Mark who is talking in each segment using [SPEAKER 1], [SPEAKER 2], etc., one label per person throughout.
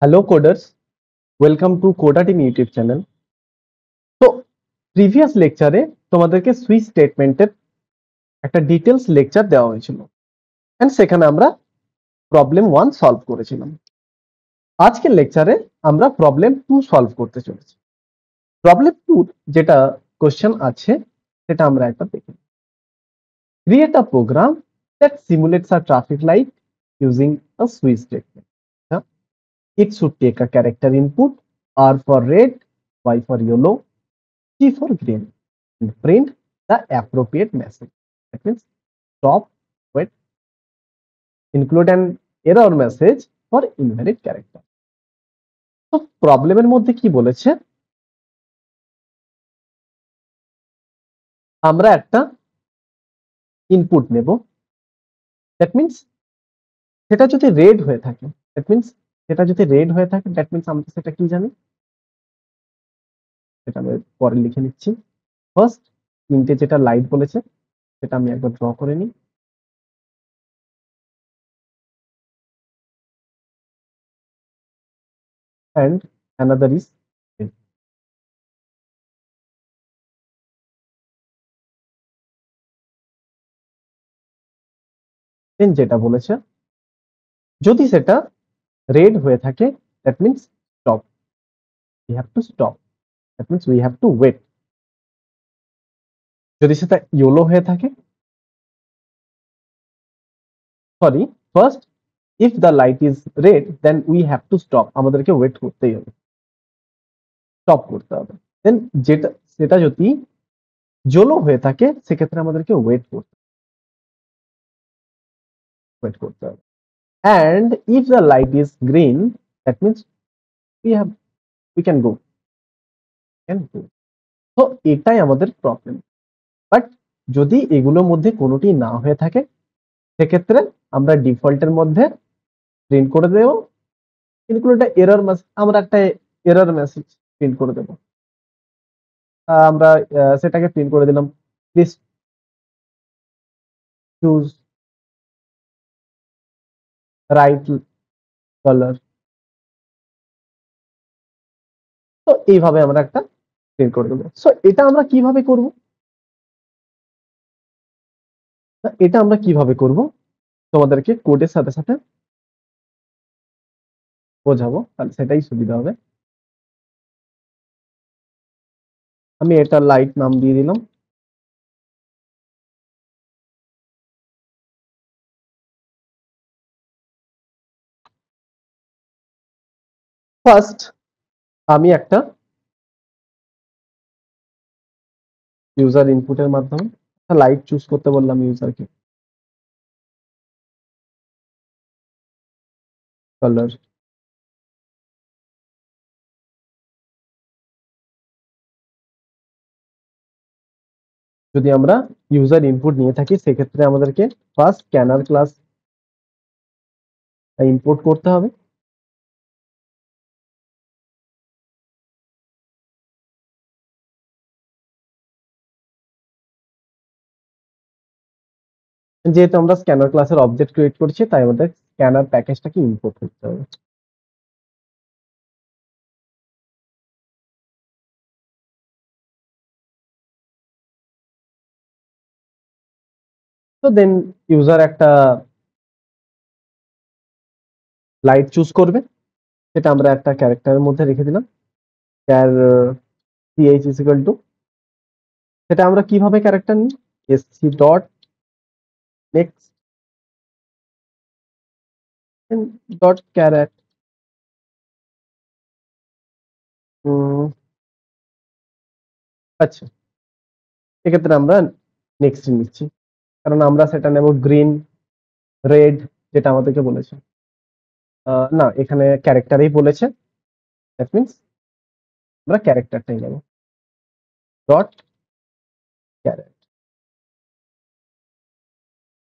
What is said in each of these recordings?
[SPEAKER 1] Hello coders, welcome to Coda team YouTube channel. তো previous লেকচারে তোমাদেরকে সুইচ স্টেটমেন্টের একটা ডিটেলস লেকচার দেওয়া হয়েছিল এন্ড সেখানে আমরা প্রবলেম 1 সলভ করেছিলাম। আজকের লেকচারে আমরা প্রবলেম 2 সলভ করতে চলেছি। প্রবলেম 2 যেটা কোশ্চেন আছে সেটা আমরা একবার দেখি। Create a program that সিমুলেটস a traffic light using a switch statement. It should take a character input R for red, Y for yellow, G for green, and print the appropriate message. That means stop, wait, include an error message for invalid character. তো প্রবলেমের মধ্যে কি বলেছে, আমরা একটা input নেব। That means সেটা যদি রেড হয়ে থাকে, দ্যাট মিন্স আমরা সেটা কি জানি, সেটা আমি পরে লিখে নিচ্ছি। ফার্স্ট তিনটে যেটা লাইট বলেছে সেটা আমি একবার ড্র করে নিই। And another is red. Then যেটা বলেছে যদি সেটা রেড হয়ে থাকে that means stop, we have to stop, that means we have to wait. যদি সেটা ইয়েলো হয়ে থাকে, sorry, first if the light is red then we have to stop, আমাদেরকে ওয়েট করতেই হবে, স্টপ করতে হবে। দেন যেটা সেটা যদি ইয়েলো হয়ে থাকে সেক্ষেত্রে আমাদেরকে ওয়েট করতে হবে। and if the light is green that means we can go, তো এটাই আমাদের প্রবলেম। বাট যদি এগুলোর মধ্যে কোনোটি না হয়ে থাকে সেক্ষেত্রে আমরা ডিফল্টের মধ্যে প্রিন্ট করে দেব, ইনক্লুড এরর মেসেজ, আমরা একটা এরর মেসেজ প্রিন্ট করে দেব। আমরা সেটাকে প্রিন্ট করে দিলাম, প্লিজ চুজ রাইট কালার। তো এইভাবে আমরা একটা প্রিন্ট করে দেবো। সো এটা আমরা কিভাবে করব, তোমাদেরকে কোডের সাথে সাথে বোঝাবো, তাহলে সেটাই সুবিধা হবে। আমি এটা লাইট নাম দিয়ে দিলাম। ফার্স্ট আমি একটা ইউজার ইনপুটের মাধ্যমে একটা লাইট চুজ করতে বললাম ইউজারকে, কালার। যদি আমরা ইউজার ইনপুট নিয়ে থাকি সেক্ষেত্রে আমাদেরকে ফার্স্ট স্ক্যানার ক্লাস ইম্পোর্ট করতে হবে। যেহেতু আমরা স্ক্যানার ক্লাসের অবজেক্ট ক্রিয়েট করছি তাই আমাদের স্ক্যানার প্যাকেজটাকে ইম্পোর্ট করতে হবে। তো দেন ইউজার একটা লাইট চুজ করবে, সেটা আমরা একটা ক্যারেক্টারের মধ্যে রেখে দিলাম, চার ch is equal to, সেটা আমরা কিভাবে ক্যারেক্টার নিই, sc dot next dot correct. আচ্ছা, এক্ষেত্রে আমরা নেক্সট নিচ্ছি, কারণ আমরা সেটা নেব গ্রিন, রেড, যেটা আমাদেরকে বলেছে। না, এখানে ক্যারেক্টারই বলেছে, দ্যাট মিন্স আমরা ক্যারেক্টারটাই নেব, ডট ক্যারেক্ট।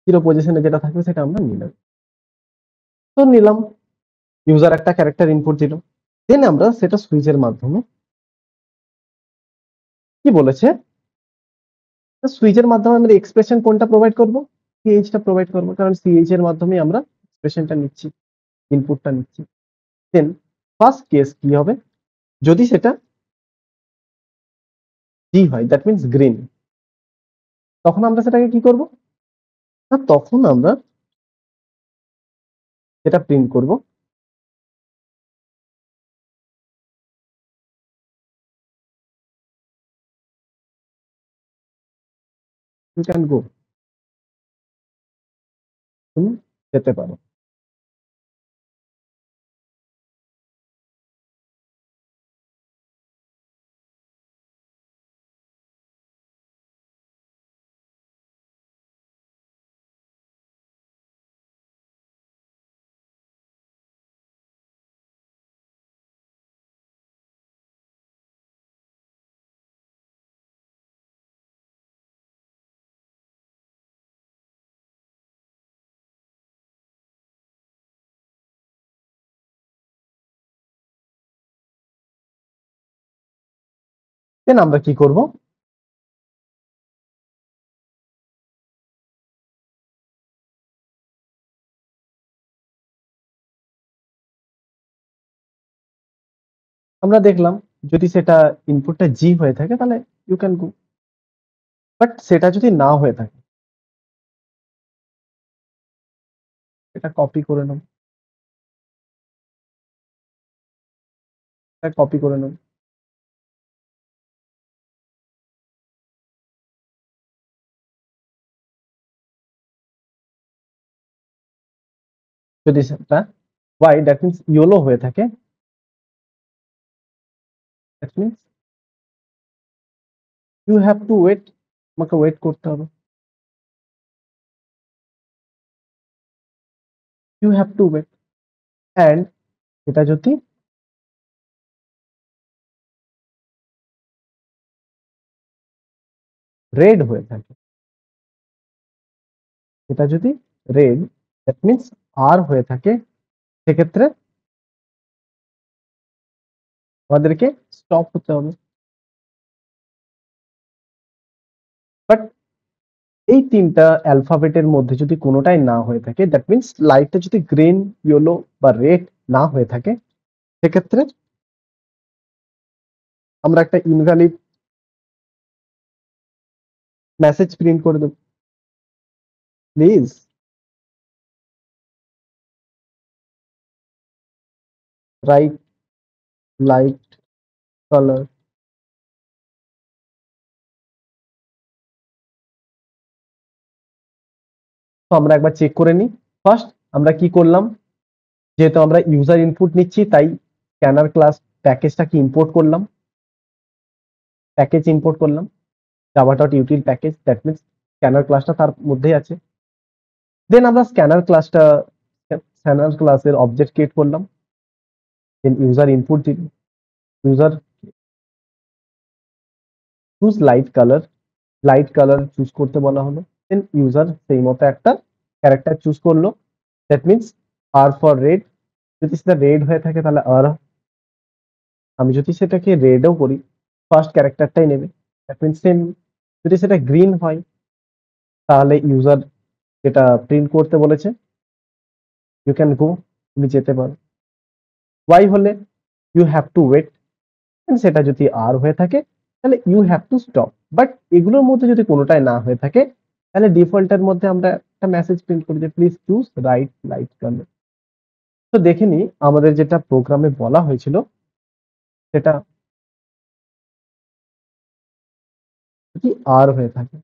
[SPEAKER 1] জিরো পজিশনে যেটা থাকবে সেটা আমরা নিলাম। তো নিলাম, ইউজার একটা ক্যারেক্টার ইনপুট দিল, দেন আমরা সেটা সুইচের মাধ্যমে কি বলেছে, সুইচের মাধ্যমে আমরা এক্সপ্রেশন কোনটা প্রোভাইড করব, সিএইচ টা প্রোভাইড করব, কারণ সিএইচ এর মাধ্যমে আমরা এক্সপ্রেশনটা নিচ্ছি, ইনপুটটা নিচ্ছি। দেন ফার্স্ট কেস কি হবে, যদি সেটা জি হয়, দ্যাট মিনস গ্রিন, তখন আমরা সেটাকে কি করব, না তখন আমরা যেটা প্রিন্ট করব, ইউ ক্যান গো, তুমি যেতে পারো। দেন আমরা কি করব, আমরা দেখলাম যদি সেটা ইনপুটটা জি হয়ে থাকে তাহলে ইউ ক্যান গো, বাট সেটা যদি না হয়ে থাকে, এটা কপি করে নেব, এটা কপি করে নেব, যদি সেটা ওয়াই দ্যাট মিনস ইয়েলো হয়ে থাকে, that means you have to wait, আমাকে ওয়েট করতে হবে, you have to wait. And এটা যদি রেড হয়ে থাকে, এটা যদি রেড দ্যাট মিনস আর হয়ে থাকে, সেক্ষেত্রে আমাদেরকে স্টপ হতে হবে। বাট এই তিনটা অ্যালফাবেটের মধ্যে যদি কোনোটাই না হয়ে থাকে, দ্যাট মিনস লাইটটা যদি গ্রিন, ইয়েলো বা রেড না হয়ে থাকে, সেক্ষেত্রে আমরা একটা ইনভ্যালিড মেসেজ প্রিন্ট করে দেব, প্লিজ রাইট লাইট কালার। তো আমরা একবার চেক করে নিই। ফার্স্ট আমরা কি করলাম, যেহেতু আমরা ইউজার ইনপুট নিচ্ছি তাই স্ক্যানার ক্লাস প্যাকেজটাকে ইম্পোর্ট করলাম, প্যাকেজ ইম্পোর্ট করলাম java.util package, that means scanner ক্লাসটা তার মধ্যেই আছে। দেন আমরা স্ক্যানার ক্লাসের অবজেক্ট ক্রিয়েট করলাম, দেন ইউজার ইনপুট দিল, user choose light colour choose করতে বলা হলো, দেন ইউজার সেই মতো একটা ক্যারেক্টার চুজ করলো, that means R for red, যদি সেটা রেড হয়ে থাকে তাহলে আর, আমি যদি সেটাকে রেডও করি ফার্স্ট ক্যারেক্টারটাই নেবে, দ্যাট মিনস সেম। যদি সেটা গ্রিন হয় তাহলে ইউজার যেটা প্রিন্ট করতে বলেছে, ইউ ক্যান গো, তুমি যেতে পারো। ওয়াই হলে ইউ হ্যাভ টু ওয়েট, সেটা যদি আর হয়ে থাকে তাহলে you have to stop. But এগুলোর মধ্যে যদি কোনোটাই না হয়ে থাকে তাহলে ডিফল্টের মধ্যে আমরা একটা মেসেজ প্রিন্ট করি যে please choose right light colour. তো দেখে নি আমাদের যেটা প্রোগ্রামে বলা হয়েছিল সেটা যদি আর হয়ে থাকে,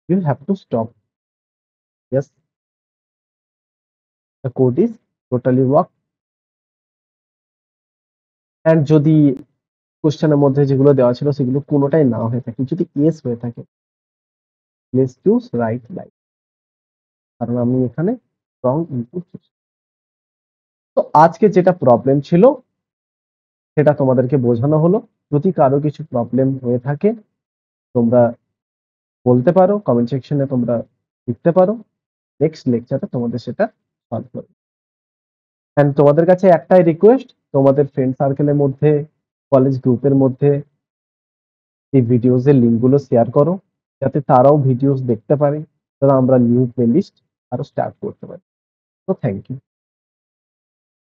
[SPEAKER 1] you have to stop, yes the code is totally work. And যদি কোশ্চেনের মধ্যে যেগুলো দেওয়া ছিল সেগুলো কোনোটাই না হয়ে থাকে, যদি ইয়েস হয়ে থাকে, প্লিজ চুজ রাইট লাইট, কারণ আমি এখানে রং ইনপুট। তো আজকে যেটা প্রবলেম ছিল সেটা তোমাদেরকে বোঝানো হলো। যদি কারো কিছু প্রবলেম হয়ে থাকে তোমরা বলতে পারো, কমেন্ট সেকশনে তোমরা লিখতে পারো, নেক্সট লেকচারে তোমাদের সেটা সলভ করবে। এন্ড তোমাদের কাছে একটাই রিকোয়েস্ট, তোমাদের ফ্রেন্ড সার্কেলের মধ্যে, কলেজ গ্রুপের মধ্যে এই ভিডিওস এর লিংক গুলো শেয়ার করো, যাতে তারাও ভিডিওস দেখতে পারে, তারা আমরা নিউ প্লেলিস্ট আরো স্টার্ট করতে পারি। তো থ্যাংক ইউ।